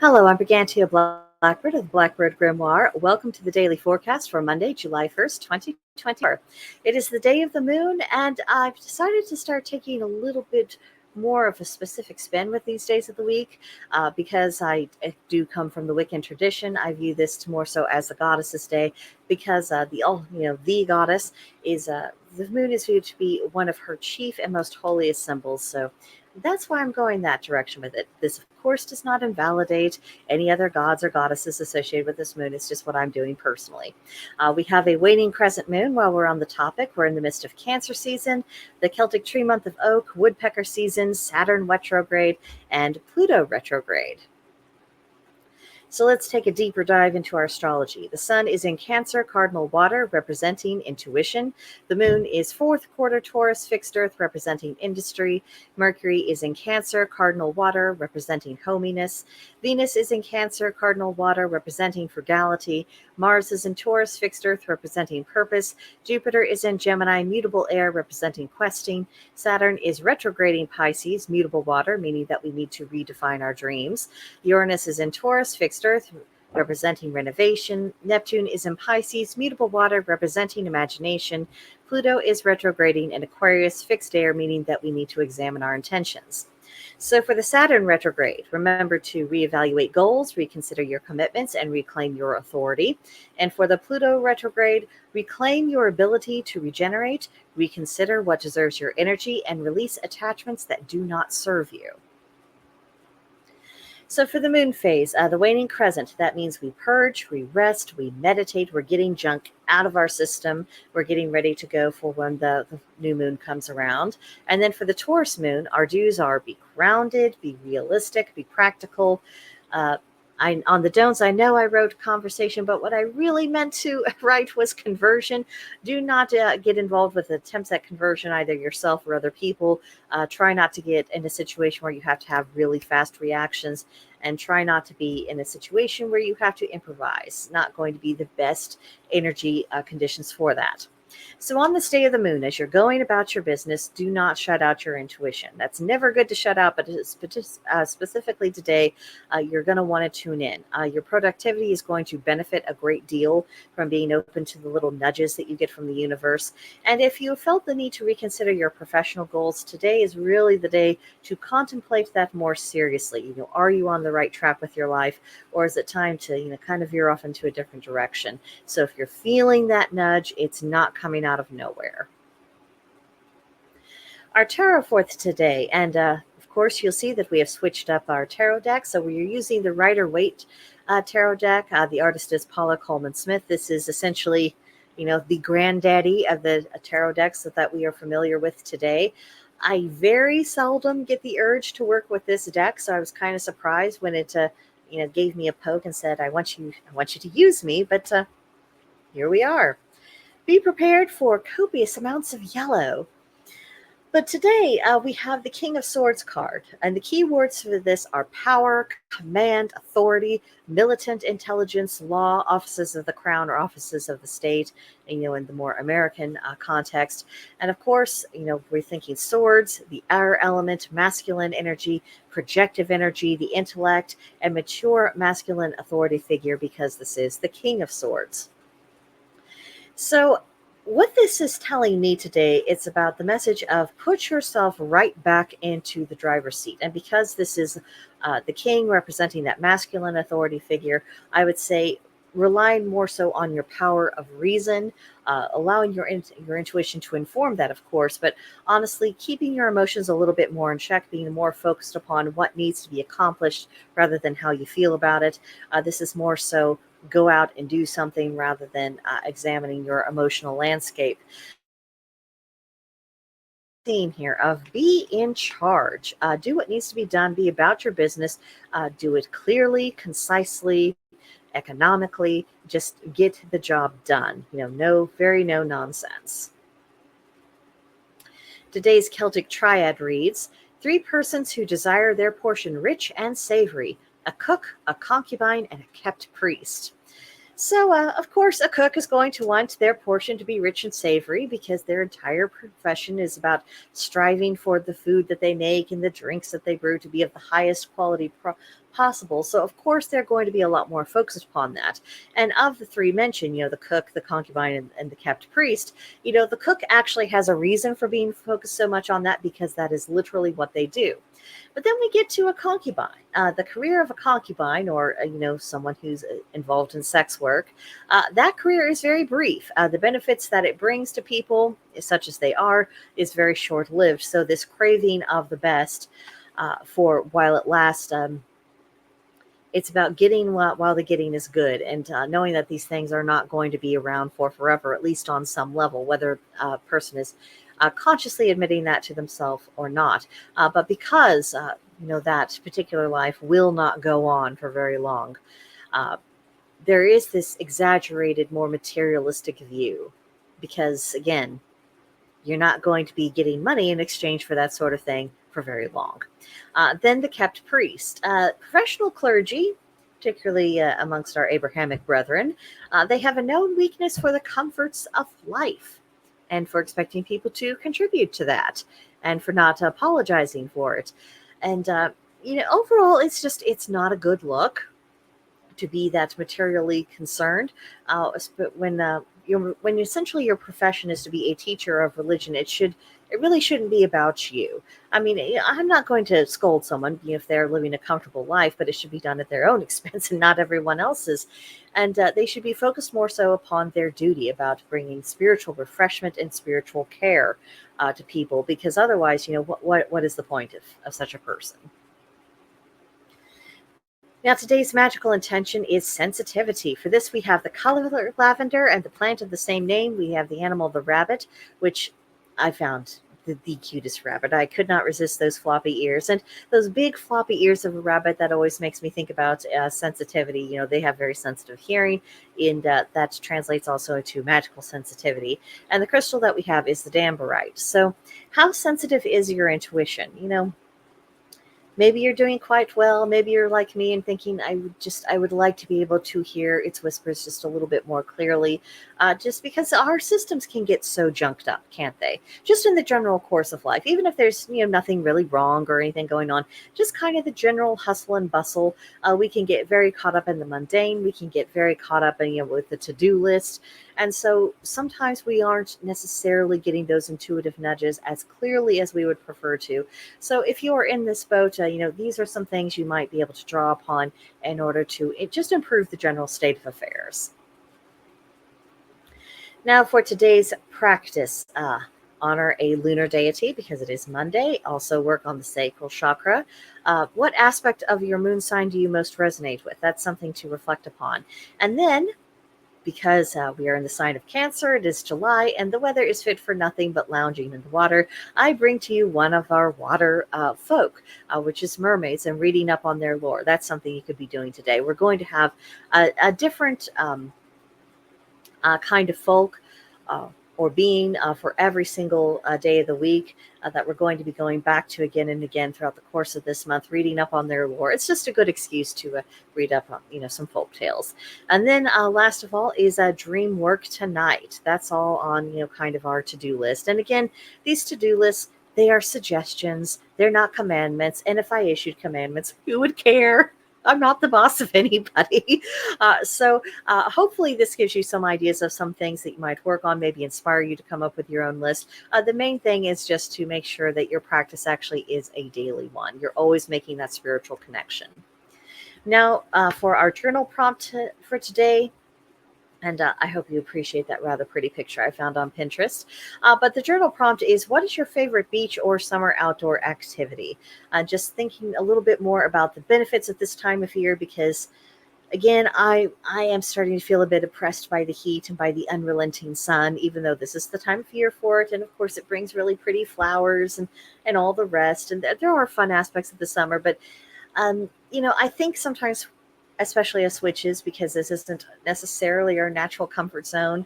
Hello, I'm Brigantia Blackbird of the Blackbird Grimoire. Welcome to the daily forecast for Monday, July 1st, 2024. It is the day of the moon, and I've decided to start taking a little bit more of a specific spin with these days of the week because I do come from the Wiccan tradition. I view this more so as the goddess's day because the goddess is the moon is viewed to be one of her chief and most holiest symbols. So that's why I'm going that direction with it. This, of course, does not invalidate any other gods or goddesses associated with this moon. It's just what I'm doing personally. We have a waning crescent moon while we're on the topic. We're in the midst of Cancer season, the Celtic tree month of oak, woodpecker season, Saturn retrograde, and Pluto retrograde. So let's take a deeper dive into our astrology. The sun is in Cancer, cardinal water, representing intuition. The moon is fourth quarter Taurus, fixed earth, representing industry. Mercury is in Cancer, cardinal water, representing hominess. Venus is in Cancer, cardinal water, representing frugality. Mars is in Taurus, fixed earth, representing purpose. Jupiter is in Gemini, mutable air, representing questing. Saturn is retrograding Pisces, mutable water, meaning that we need to redefine our dreams. Uranus is in Taurus, fixed earth, representing renovation. Neptune is in Pisces, mutable water, representing imagination. Pluto is retrograding in Aquarius, fixed air, meaning that we need to examine our intentions. So for the Saturn retrograde, remember to reevaluate goals, reconsider your commitments, and reclaim your authority. And for the Pluto retrograde, reclaim your ability to regenerate, reconsider what deserves your energy, and release attachments that do not serve you. So for the moon phase, the waning crescent, that means we purge, we rest, we meditate, we're getting junk out of our system. We're getting ready to go for when the new moon comes around. And then for the Taurus moon, our dues are be grounded, be realistic, be practical. On the don'ts, I know I wrote conversation, but what I really meant to write was conversion. Do not get involved with attempts at conversion, either yourself or other people. Try not to get in a situation where you have to have really fast reactions, and try not to be in a situation where you have to improvise. Not going to be the best energy conditions for that. So on this day of the moon, as you're going about your business, do not shut out your intuition. That's never good to shut out, but specifically today, you're going to want to tune in. Your productivity is going to benefit a great deal from being open to the little nudges that you get from the universe. And if you felt the need to reconsider your professional goals, today is really the day to contemplate that more seriously. Are you on the right track with your life, or is it time to, kind of veer off into a different direction? So if you're feeling that nudge, it's not coming out of nowhere. Our tarot for today, and of course you'll see that we have switched up our tarot deck. So we're using the Rider-Waite tarot deck. The artist is Paula Coleman Smith. This is essentially, the granddaddy of the tarot decks that we are familiar with today. I very seldom get the urge to work with this deck, so I was kind of surprised when it gave me a poke and said, I want you to use me, but here we are. Be prepared for copious amounts of yellow. But today we have the King of Swords card, and the key words for this are power, command, authority, militant intelligence, law, offices of the crown or offices of the state, in the more American context. And of course, we're thinking swords, the air element, masculine energy, projective energy, the intellect, and mature masculine authority figure, because this is the King of Swords. So what this is telling me today, it's about the message of put yourself right back into the driver's seat. And because this is the king representing that masculine authority figure, I would say relying more so on your power of reason, allowing your intuition to inform that, of course, but honestly, keeping your emotions a little bit more in check, being more focused upon what needs to be accomplished rather than how you feel about it. This is more so go out and do something rather than examining your emotional landscape. Theme here of be in charge. Do what needs to be done. Be about your business. Do it clearly, concisely, economically. Just get the job done. No nonsense. Today's Celtic Triad reads, 3 persons who desire their portion rich and savory, a cook, a concubine, and a kept priest. So, of course, a cook is going to want their portion to be rich and savory because their entire profession is about striving for the food that they make and the drinks that they brew to be of the highest quality possible. So, of course, they're going to be a lot more focused upon that. And of the three mentioned, the cook, the concubine, and the kept priest, the cook actually has a reason for being focused so much on that because that is literally what they do. But then we get to a concubine. The career of a concubine, or someone who's involved in sex work, that career is very brief. The benefits that it brings to people, such as they are, is very short-lived. So this craving of the best for while it lasts. It's about getting while the getting is good, and knowing that these things are not going to be around for forever, at least on some level, whether a person is consciously admitting that to themselves or not. But because that particular life will not go on for very long, uh, there is this exaggerated, more materialistic view. Because again, you're not going to be getting money in exchange for that sort of thing for very long. Then the kept priest. Professional clergy, particularly amongst our Abrahamic brethren, they have a known weakness for the comforts of life and for expecting people to contribute to that and for not apologizing for it. And, overall, it's not a good look to be that materially concerned. But when essentially your profession is to be a teacher of religion, it really shouldn't be about you. I mean, I'm not going to scold someone if they're living a comfortable life, but it should be done at their own expense and not everyone else's. And they should be focused more so upon their duty about bringing spiritual refreshment and spiritual care to people, because otherwise, what is the point of such a person? Now, today's magical intention is sensitivity. For this, we have the color lavender and the plant of the same name. We have the animal, the rabbit, which I found the cutest rabbit. I could not resist those floppy ears. And those big floppy ears of a rabbit, that always makes me think about sensitivity. They have very sensitive hearing, and that translates also to magical sensitivity. And the crystal that we have is the dambarite. So how sensitive is your intuition? Maybe you're doing quite well. Maybe you're like me and thinking, I would like to be able to hear its whispers just a little bit more clearly, just because our systems can get so junked up, can't they? Just in the general course of life, even if there's nothing really wrong or anything going on, just kind of the general hustle and bustle. We can get very caught up in the mundane. We can get very caught up in with the to-do list. And so sometimes we aren't necessarily getting those intuitive nudges as clearly as we would prefer to. So if you're in this boat, these are some things you might be able to draw upon in order to just improve the general state of affairs. Now for today's practice, honor a lunar deity because it is Monday. Also work on the sacral chakra. What aspect of your moon sign do you most resonate with? That's something to reflect upon. And then, because we are in the sign of Cancer, it is July, and the weather is fit for nothing but lounging in the water, I bring to you one of our water folk, which is mermaids, and reading up on their lore. That's something you could be doing today. We're going to have a different kind of folk or being for every single day of the week that we're going to be going back to again and again throughout the course of this month, reading up on their lore. It's just a good excuse to read up on some folk tales. And then last of all is dream work tonight. That's all on kind of our to-do list. And again, these to-do lists, they are suggestions. They're not commandments. And if I issued commandments, who would care? I'm not the boss of anybody. So hopefully this gives you some ideas of some things that you might work on, maybe inspire you to come up with your own list. The main thing is just to make sure that your practice actually is a daily one. You're always making that spiritual connection. Now, for our journal prompt for today, and I hope you appreciate that rather pretty picture I found on Pinterest. But the journal prompt is, what is your favorite beach or summer outdoor activity? Just thinking a little bit more about the benefits at this time of year, because again, I am starting to feel a bit oppressed by the heat and by the unrelenting sun, even though this is the time of year for it. And of course, it brings really pretty flowers and all the rest. And there are fun aspects of the summer. But, I think sometimes, especially as witches, because this isn't necessarily our natural comfort zone,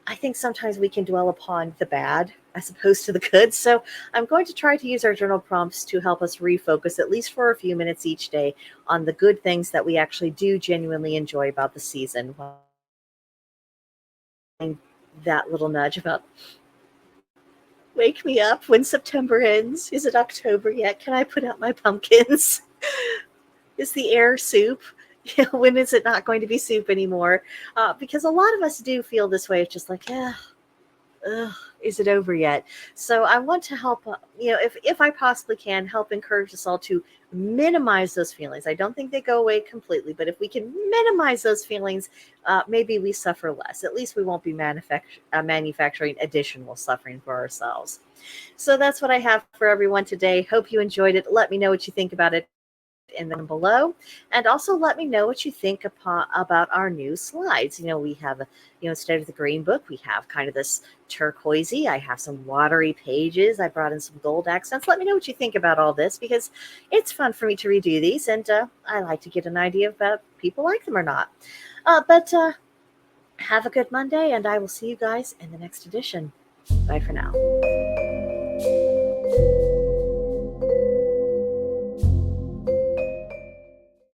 I think sometimes we can dwell upon the bad as opposed to the good. So I'm going to try to use our journal prompts to help us refocus, at least for a few minutes each day, on the good things that we actually do genuinely enjoy about the season. That little nudge about, wake me up when September ends. Is it October yet? Can I put out my pumpkins? Is the air soup? When is it not going to be soup anymore? Because a lot of us do feel this way. It's just like, yeah, ugh, is it over yet? So I want to help, if I possibly can, help encourage us all to minimize those feelings. I don't think they go away completely, but if we can minimize those feelings, maybe we suffer less. At least we won't be manufacturing additional suffering for ourselves. So that's what I have for everyone today. Hope you enjoyed it. Let me know what you think about it in the below, and also let me know what you think about our new slides. We have instead of the green book, we have kind of this turquoisey. I have some watery pages. I brought in some gold accents. Let me know what you think about all this, because it's fun for me to redo these, and I like to get an idea about if people like them or not. But have a good Monday, and I will see you guys in the next edition. Bye for now.